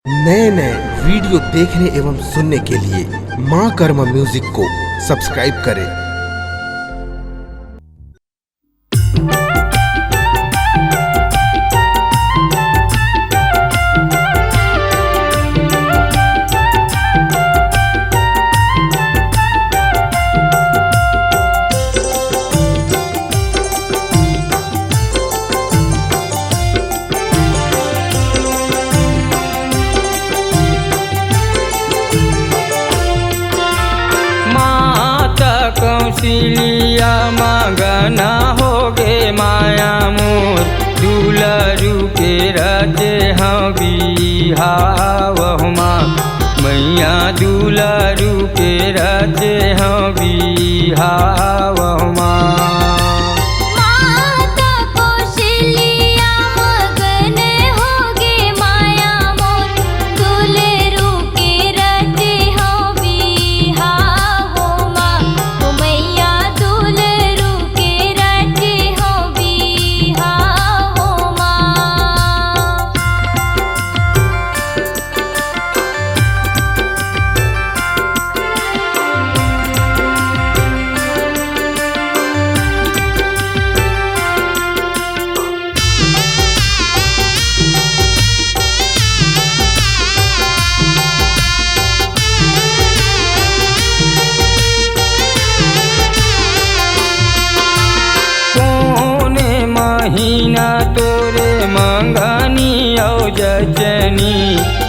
नए नए वीडियो देखने एवं सुनने के लिए माँ कर्मा म्यूजिक को सब्सक्राइब करें। कौशल्या मगना हो गे माया मोर दुलरू के रचे हाँ बिहावहुमा मैया दुलरू के रचे हाँ बिहावहुमा। महीना तोरे मंगनी औ जचनी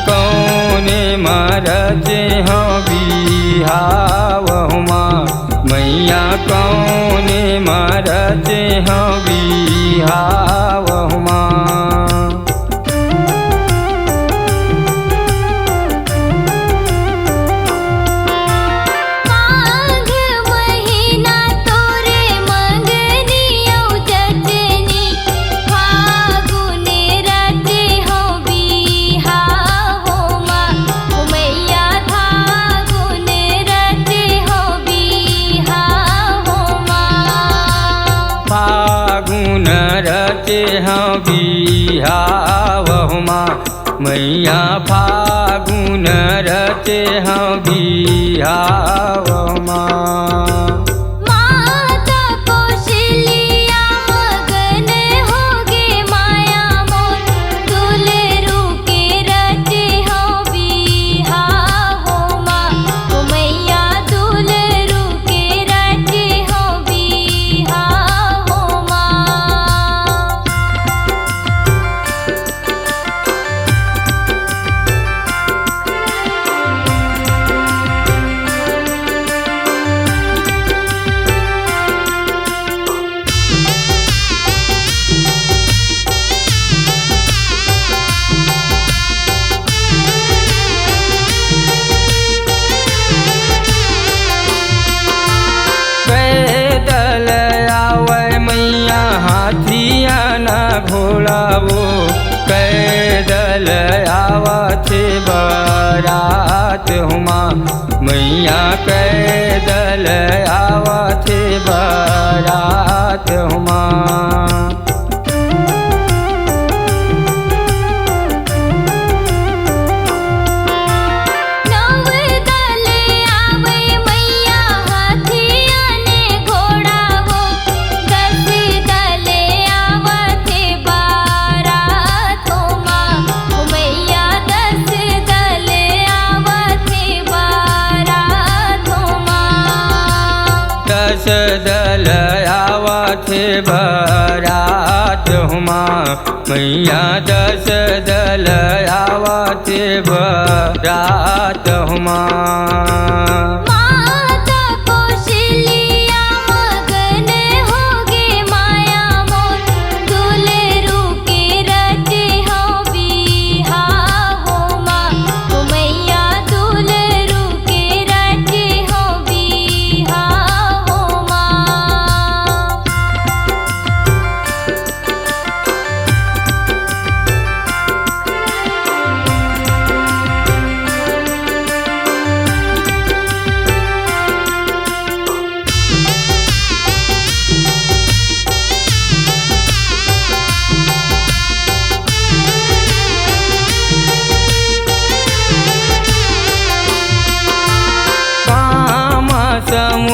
कौने मरचे हाँ बिहावहुमा मैया कौने मरचे हाँ बिहावहुमा। रचे हाँ बिहावहुमा मैया फागुन रचे हाँ बिहावहुमा। हाथिया न घोड़ावो कैदल आवथे बारात हुमा मैया कैदल आवथे बारात हुमा। दल आवथे बारात हुमा मैया दस दल आवथे बारात हुमा।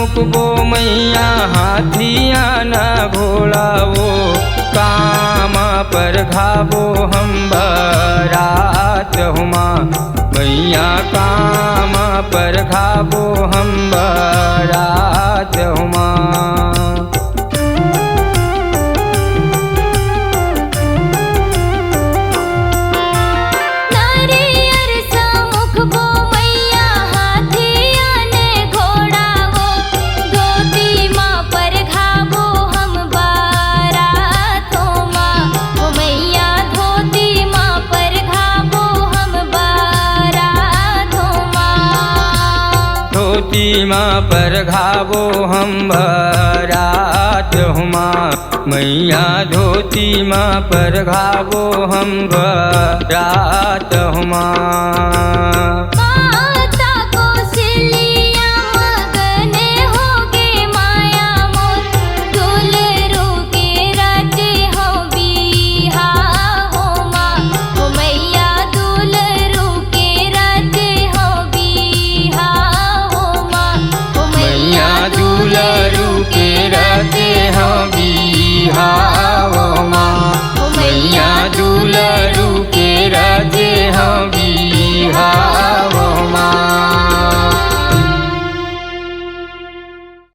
मुकबो मैया हाथिया न घोड़ा वो काम पर घाबो हम बरात हुमा मैया काम पर घाबो हम बरात हुमा। माँ पर घाबो हम बरात हुमा मैया धोती माँ पर घाबो हम बरात हुमा।